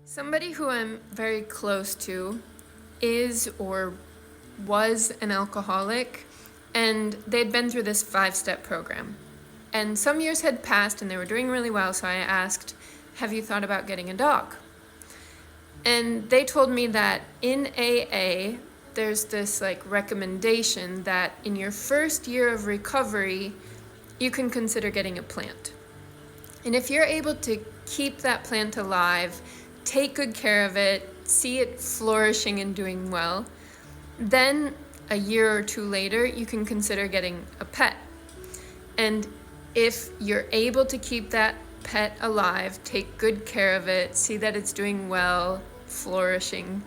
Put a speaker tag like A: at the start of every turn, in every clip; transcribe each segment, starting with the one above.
A: Somebody who I'm very close to is or was an alcoholic, and they'd been through this 5-step program. And some years had passed and they were doing really well, so I asked, "Have you thought about getting a dog?" And they told me that in AA, there's this recommendation that in your first year of recovery, you can consider getting a plant. And if you're able to keep that plant alive, take good care of it, see it flourishing and doing well, then a year or two later, you can consider getting a pet. And if you're able to keep that pet alive, take good care of it, see that it's doing well, flourishing,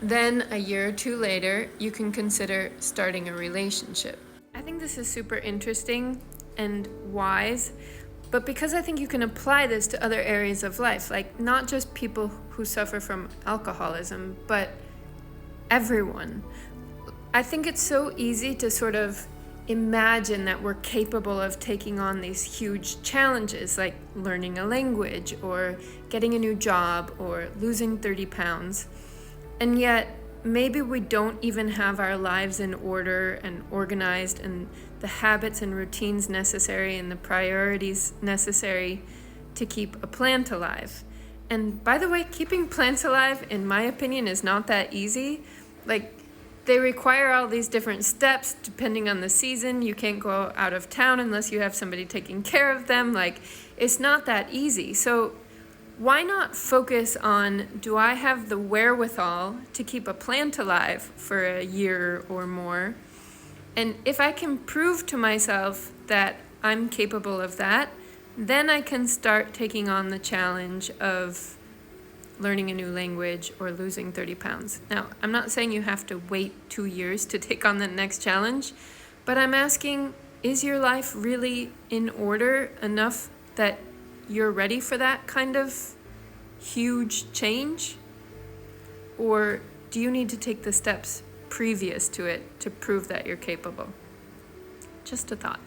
A: then a year or two later, you can consider starting a relationship. I think this is super interesting and wise, but because I think you can apply this to other areas of life, like not just people who suffer from alcoholism, but everyone. I think it's so easy to sort of imagine that we're capable of taking on these huge challenges like learning a language or getting a new job or losing 30 pounds. And yet, maybe we don't even have our lives in order and organized and the habits and routines necessary and the priorities necessary to keep a plant alive. And by the way, keeping plants alive, in my opinion, is not that easy. They require all these different steps depending on the season. You can't go out of town unless you have somebody taking care of them. It's not that easy. So why not focus on, do I have the wherewithal to keep a plant alive for a year or more? And if I can prove to myself that I'm capable of that, then I can start taking on the challenge of learning a new language or losing 30 pounds. Now, I'm not saying you have to wait 2 years to take on the next challenge, but I'm asking, is your life really in order enough that you're ready for that kind of huge change? Or do you need to take the steps previous to it to prove that you're capable? Just a thought.